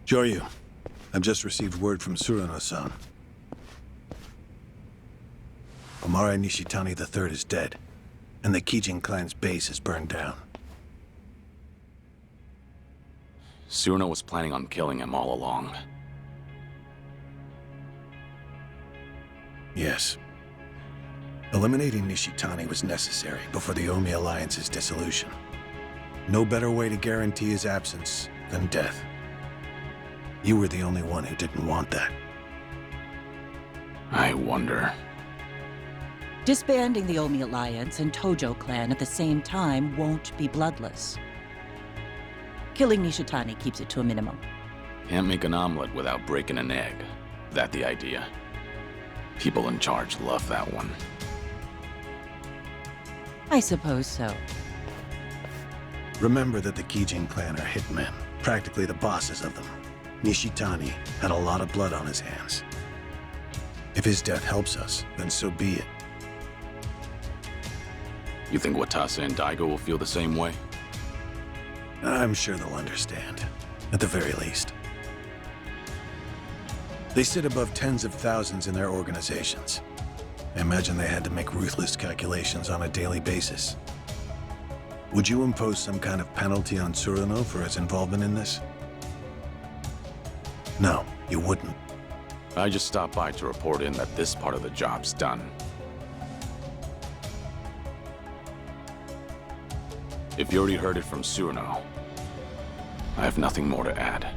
Joryu, I've just received word from Surano-san. Omare Nishitani III is dead, and the Kijin clan's base is burned down. Surano was planning on killing him all along. Yes. Eliminating Nishitani was necessary before the Omi Alliance's dissolution. No better way to guarantee his absence than death. You were the only one who didn't want that. I wonder... Disbanding the Omi Alliance and Tojo clan at the same time won't be bloodless. Killing Nishitani keeps it to a minimum. Can't make an omelet without breaking an egg. That the idea? People in charge love that one. I suppose so. Remember that the Kijin clan are hitmen, practically the bosses of them. Nishitani had a lot of blood on his hands. If his death helps us, then so be it. You think Watase and Daigo will feel the same way? I'm sure they'll understand, at the very least. They sit above tens of thousands in their organizations. I imagine they had to make ruthless calculations on a daily basis. Would you impose some kind of penalty on Surano for his involvement in this? No, you wouldn't. I just stopped by to report in that this part of the job's done. If you already heard it from Surano, I have nothing more to add.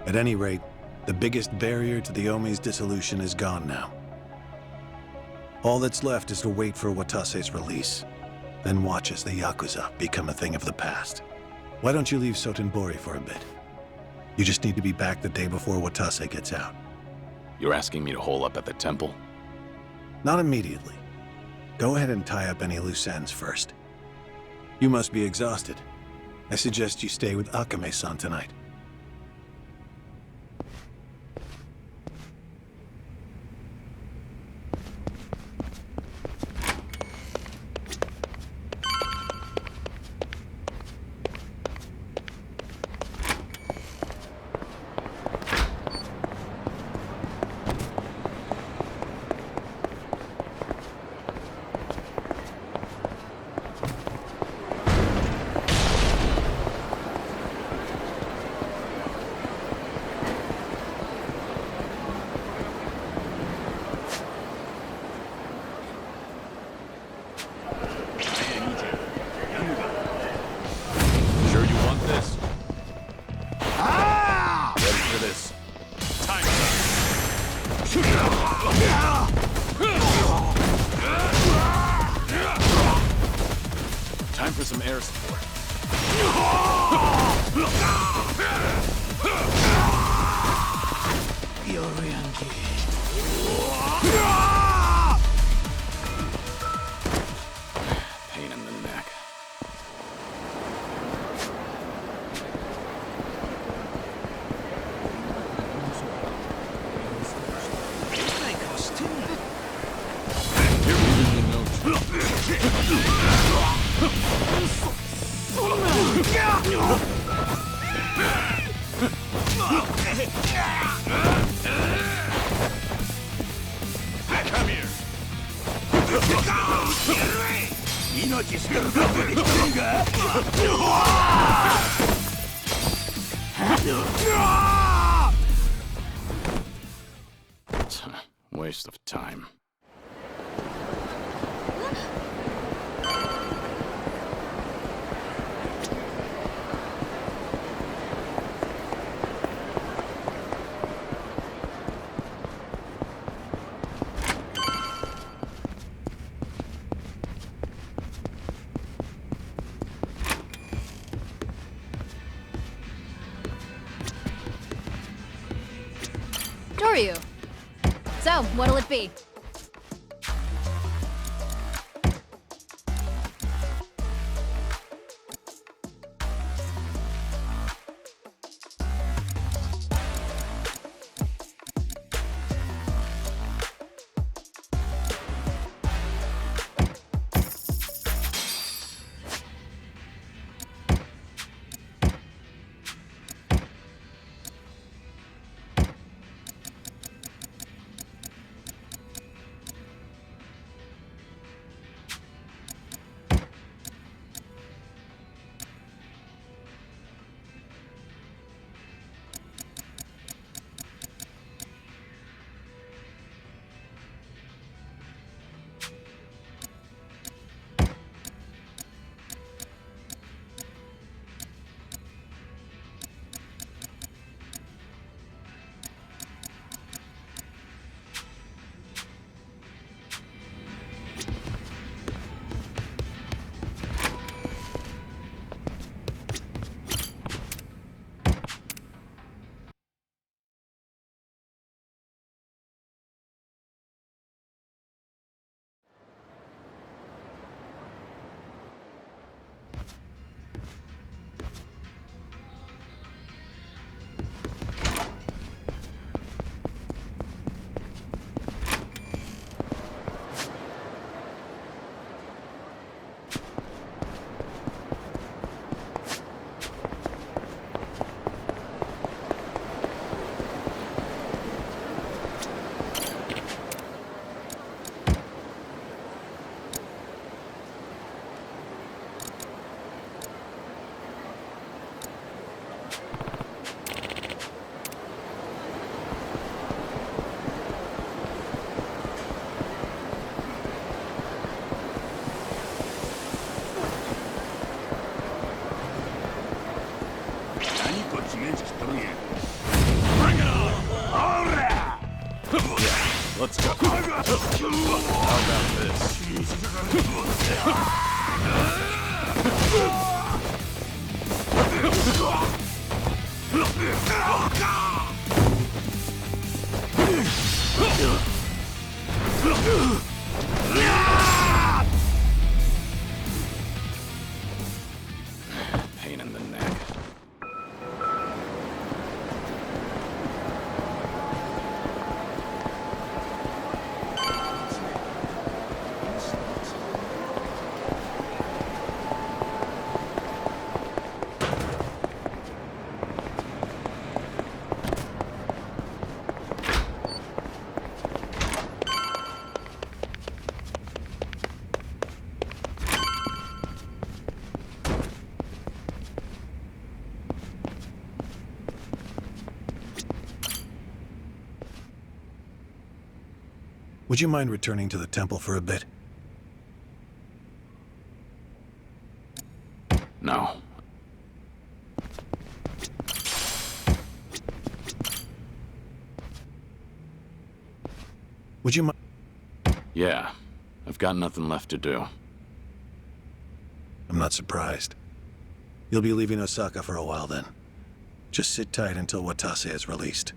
At any rate, the biggest barrier to the Omi's dissolution is gone now. All that's left is to wait for Watase's release, then watch as the Yakuza become a thing of the past. Why don't you leave Sotenbori for a bit? You just need to be back the day before Watase gets out. You're asking me to hole up at the temple? Not immediately. Go ahead and tie up any loose ends first. You must be exhausted. I suggest you stay with Akame-san tonight. Time for some air support. Pain in the neck. Here we really know. Come here. Waste of time. Doryu. So, what'll it be? Let's go. How about this? Pain in the neck. Would you mind returning to the temple for a bit? No. Would you mind? Yeah, I've got nothing left to do. I'm not surprised. You'll be leaving Osaka for a while then. Just sit tight until Watase is released.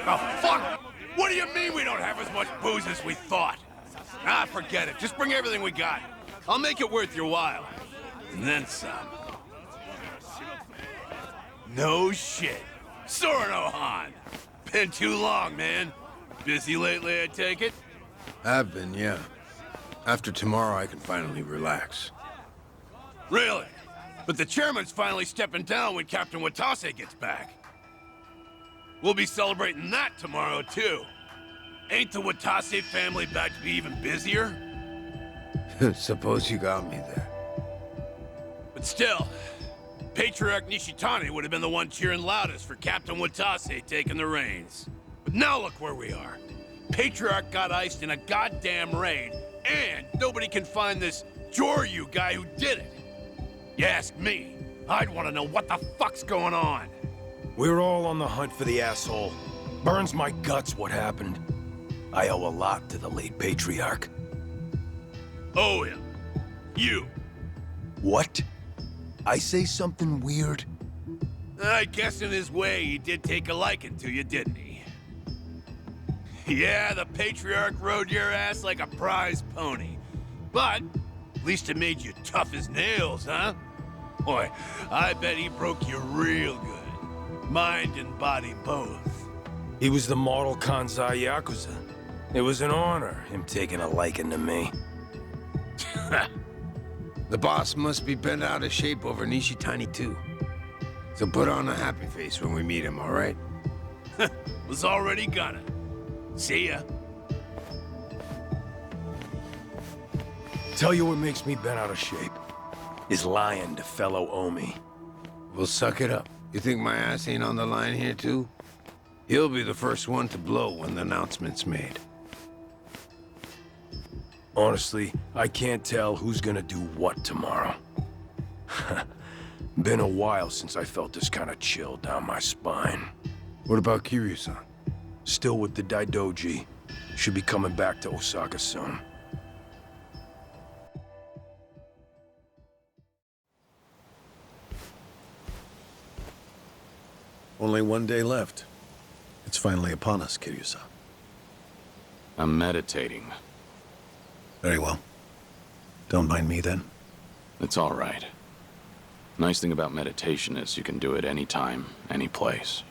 Oh, fuck! What do you mean we don't have as much booze as we thought? Ah, forget it. Just bring everything we got. I'll make it worth your while. And then some. No shit. Sorno Han. Been too long, man. Busy lately, I take it? I've been, yeah. After tomorrow, I can finally relax. Really? But the chairman's finally stepping down when Captain Watase gets back. We'll be celebrating that tomorrow, too. Ain't the Watase family about to be even busier? Suppose you got me there. But still, Patriarch Nishitani would have been the one cheering loudest for Captain Watase taking the reins. But now look where we are. Patriarch got iced in a goddamn raid, and nobody can find this Joryu guy who did it. You ask me, I'd want to know what the fuck's going on. We're all on the hunt for the asshole. Burns my guts what happened. I owe a lot to the late Patriarch. Owe him. You. What? I say something weird? I guess in his way he did take a liking to you, didn't he? Yeah, the Patriarch rode your ass like a prize pony. But at least it made you tough as nails, huh? Boy, I bet he broke you real good. Mind and body both. He was the model Kansai Yakuza. It was an honor, him taking a liking to me. The boss must be bent out of shape over Nishitani too. So put on a happy face when we meet him, all right? Was already gonna. See ya. Tell you what makes me bent out of shape is lying to fellow Omi. We'll suck it up. You think my ass ain't on the line here too? He'll be the first one to blow when the announcement's made. Honestly, I can't tell who's gonna do what tomorrow. Been a while since I felt this kind of chill down my spine. What about Kiryu-san? Still with the Daidoji. Should be coming back to Osaka soon. Only one day left. It's finally upon us, Kiryu-san. I'm meditating. Very well. Don't mind me then. It's all right. Nice thing about meditation is you can do it anytime, any place.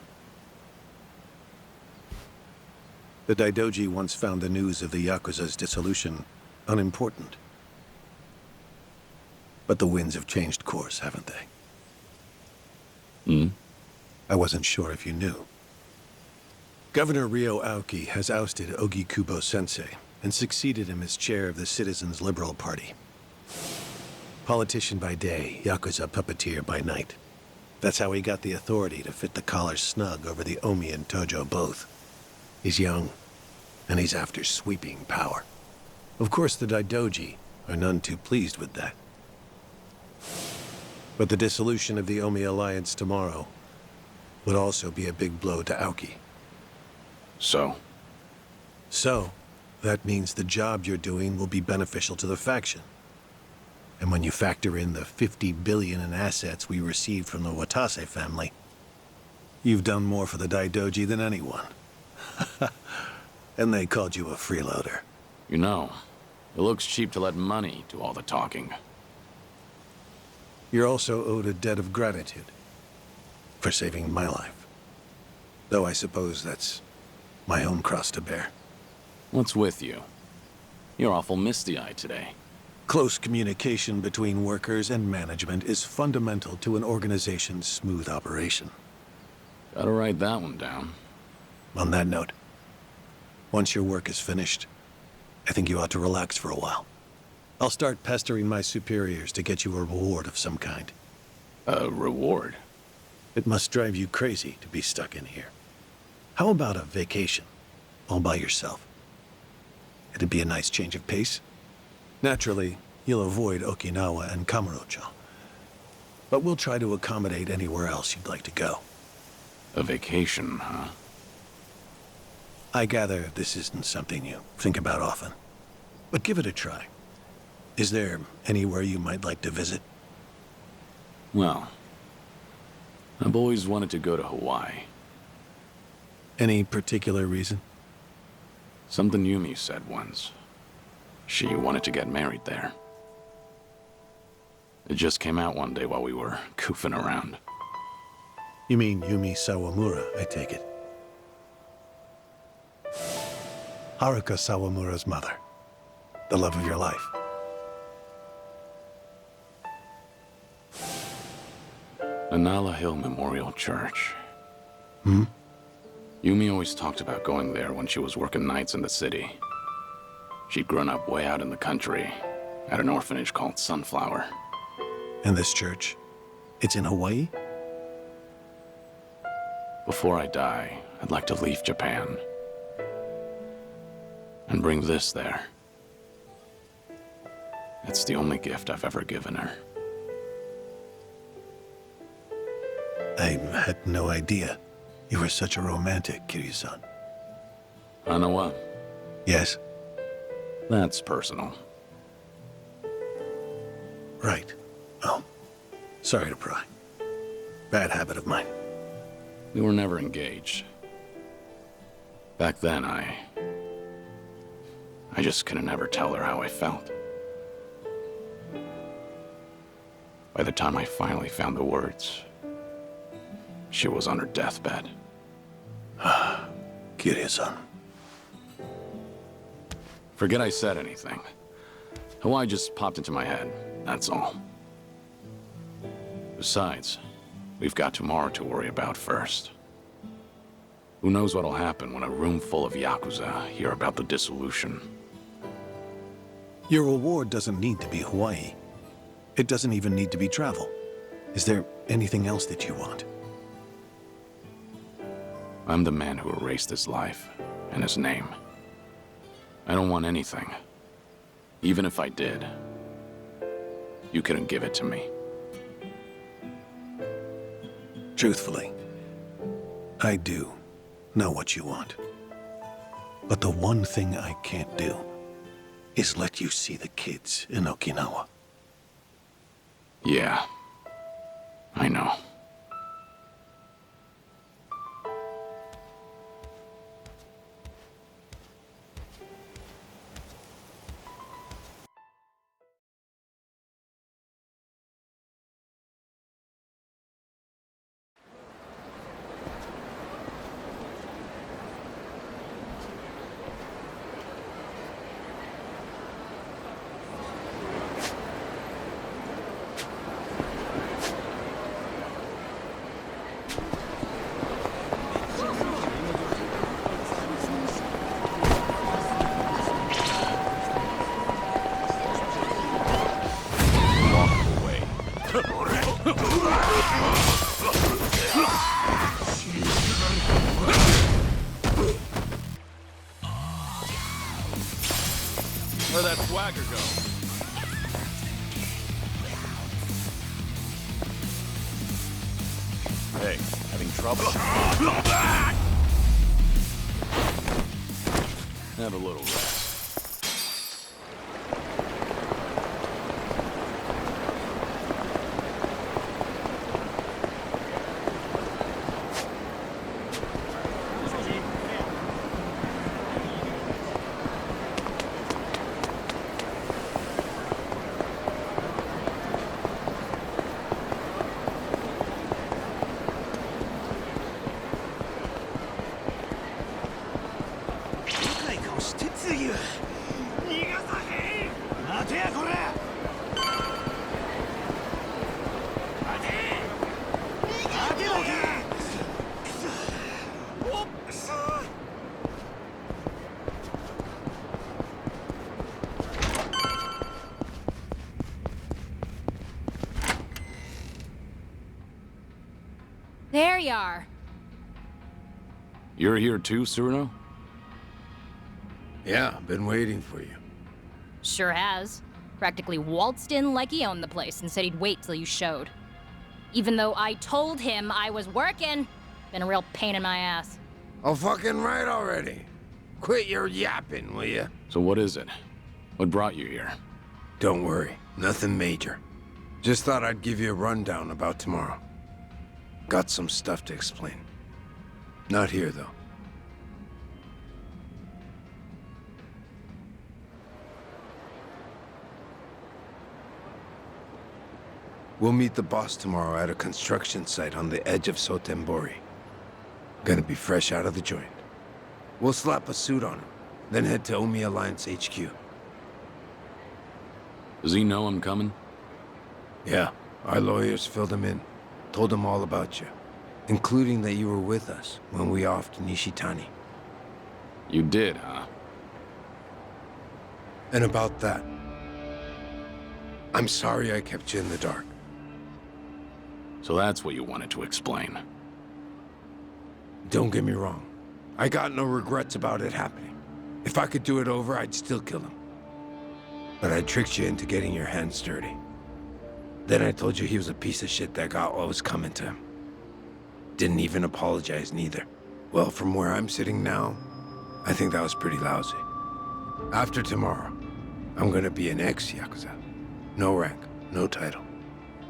The Daidoji once found the news of the Yakuza's dissolution unimportant. But the winds have changed course, haven't they? Hmm? I wasn't sure if you knew. Governor Ryo Aoki has ousted Ogikubo Sensei and succeeded him as chair of the Citizens' Liberal Party. Politician by day, Yakuza puppeteer by night. That's how he got the authority to fit the collar snug over the Omi and Tojo both. He's young, and he's after sweeping power. Of course, the Daidoji are none too pleased with that. But the dissolution of the Omi alliance tomorrow would also be a big blow to Aoki. So, that means the job you're doing will be beneficial to the faction. And when you factor in the 50 billion in assets we received from the Watase family, you've done more for the Daidoji than anyone. And they called you a freeloader. you know, it looks cheap to let money do all the talking. You're also owed a debt of gratitude for saving my life. Though I suppose that's my own cross to bear. What's with you? You're awful misty-eyed today. Close communication between workers and management is fundamental to an organization's smooth operation. Gotta write that one down. On that note, once your work is finished, I think you ought to relax for a while. I'll start pestering my superiors to get you a reward of some kind. A reward? It must drive you crazy to be stuck in here. How about a vacation, all by yourself? It'd be a nice change of pace. Naturally, you'll avoid Okinawa and Kamurocho. But we'll try to accommodate anywhere else you'd like to go. A vacation, huh? I gather this isn't something you think about often. But give it a try. Is there anywhere you might like to visit? Well, I've always wanted to go to Hawaii. Any particular reason? Something Yumi said once. She wanted to get married there. It just came out one day while we were goofing around. You mean Yumi Sawamura, I take it. Haruka Sawamura's mother. The love of your life. Anala Hill Memorial Church. Hmm? Yumi always talked about going there when she was working nights in the city. She'd grown up way out in the country, at an orphanage called Sunflower. And this church? It's in Hawaii? Before I die, I'd like to leave Japan. And bring this there. It's the only gift I've ever given her. I had no idea. You were such a romantic, Kiryu-san. Hanawa, Yes? that's personal. Right. Oh. Sorry to pry. Bad habit of mine. We were never engaged. Back then, I just couldn't ever tell her how I felt. By the time I finally found the words, she was on her deathbed. Kiryu-san. Forget I said anything. Hawaii just popped into my head, that's all. Besides, we've got tomorrow to worry about first. Who knows what'll happen when a room full of Yakuza hear about the dissolution. Your reward doesn't need to be Hawaii. It doesn't even need to be travel. Is there anything else that you want? I'm the man who erased his life and his name. I don't want anything. Even if I did, you couldn't give it to me. Truthfully, I do know what you want. But the one thing I can't do is let you see the kids in Okinawa. Yeah, I know. Where'd that swagger go? Hey, having trouble? Have a little rest. There you are. You're here too, Cyrano? Yeah, been waiting for you. Sure has. Practically waltzed in like he owned the place and said he'd wait till you showed. Even though I told him I was working. Been a real pain in my ass. Oh, fucking right already. Quit your yapping, will ya? So what is it? What brought you here? Don't worry, nothing major. Just thought I'd give you a rundown about tomorrow. Got some stuff to explain. Not here, though. We'll meet the boss tomorrow at a construction site on the edge of Sotembori. Gonna be fresh out of the joint. We'll slap a suit on him, then head to Omi Alliance HQ. Does he know I'm coming? Yeah, our lawyers filled him in. Told him all about you, including that you were with us when we offed Nishitani. You did, huh? And about that, I'm sorry I kept you in the dark. So that's what you wanted to explain. Don't get me wrong. I got no regrets about it happening. If I could do it over, I'd still kill him. But I tricked you into getting your hands dirty. Then I told you he was a piece of shit that got what was coming to him. Didn't even apologize, neither. Well, from where I'm sitting now, I think that was pretty lousy. After tomorrow, I'm gonna be an ex-Yakuza. No rank, no title.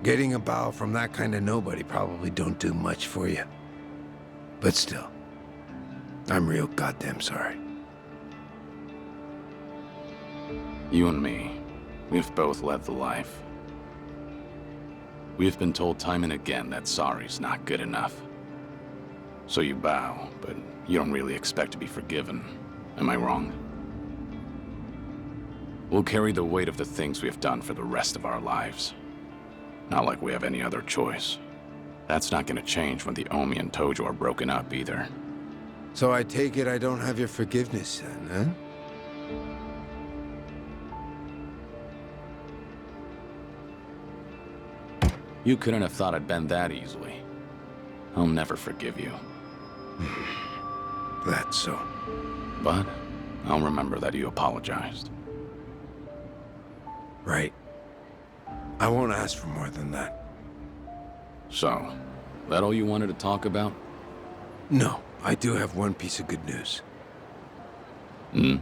Getting a bow from that kind of nobody probably don't do much for you. But still, I'm real goddamn sorry. You and me, we've both led the life. We've been told time and again that sorry's not good enough. So you bow, but you don't really expect to be forgiven. Am I wrong? We'll carry the weight of the things we have done for the rest of our lives. Not like we have any other choice. That's not gonna change when the Omi and Tojo are broken up either. So I take it I don't have your forgiveness then, huh? You couldn't have thought I'd bend that easily. I'll never forgive you. That's so. But I'll remember that you apologized. Right. I won't ask for more than that. So, that all you wanted to talk about? No, I do have one piece of good news. Hmm?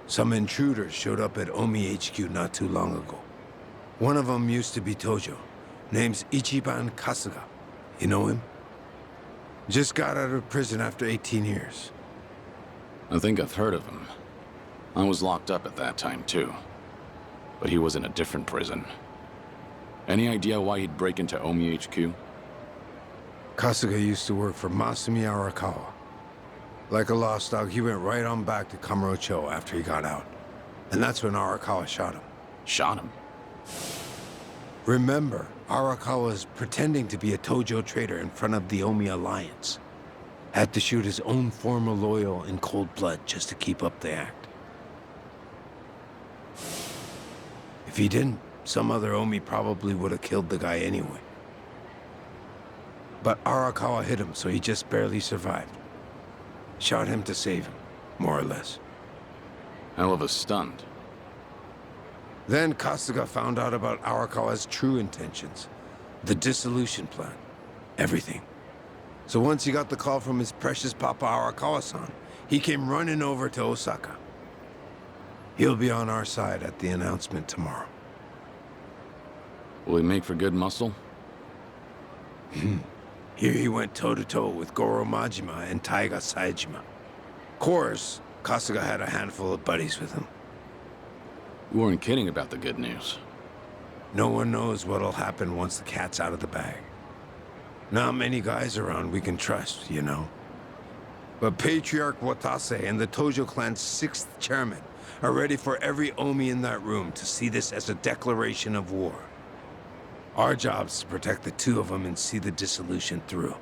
Some intruders showed up at Omi HQ not too long ago. One of them used to be Tojo. Name's Ichiban Kasuga. You know him? Just got out of prison after 18 years. I think I've heard of him. I was locked up at that time, too. But he was in a different prison. Any idea why he'd break into Omi HQ? Kasuga used to work for Masumi Arakawa. Like a lost dog, he went right on back to Kamurocho after he got out. And that's when Arakawa shot him. Shot him? Remember, Arakawa was pretending to be a Tojo traitor in front of the Omi Alliance. Had to shoot his own former loyal in cold blood just to keep up the act. If he didn't, some other Omi probably would have killed the guy anyway. But Arakawa hit him, so he just barely survived. Shot him to save him, more or less. Hell of a stunt. Then Kasuga found out about Arakawa's true intentions. The dissolution plan. Everything. So once he got the call from his precious Papa Arakawa-san, he came running over to Osaka. He'll be on our side at the announcement tomorrow. Will he make for good muscle? Here he went toe-to-toe with Goro Majima and Taiga Saejima. Of course, Kasuga had a handful of buddies with him. You weren't kidding about the good news. No one knows what'll happen once the cat's out of the bag. Not many guys around we can trust, you know. But Patriarch Watase and the Tojo clan's 6th chairman are ready for every Omi in that room to see this as a declaration of war. Our job's to protect the two of them and see the dissolution through.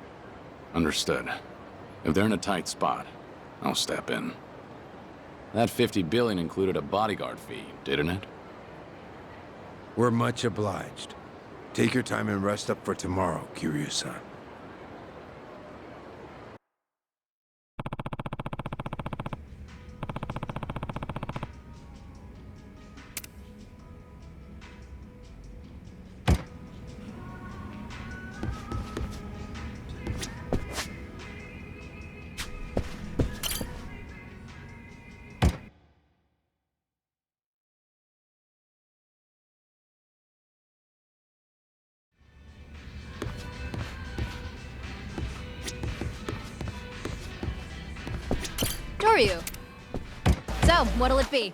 Understood. If they're in a tight spot, I'll step in. That 50 billion included a bodyguard fee, didn't it? We're much obliged. Take your time and rest up for tomorrow, Kiryu-san. Doryu. So, what'll it be?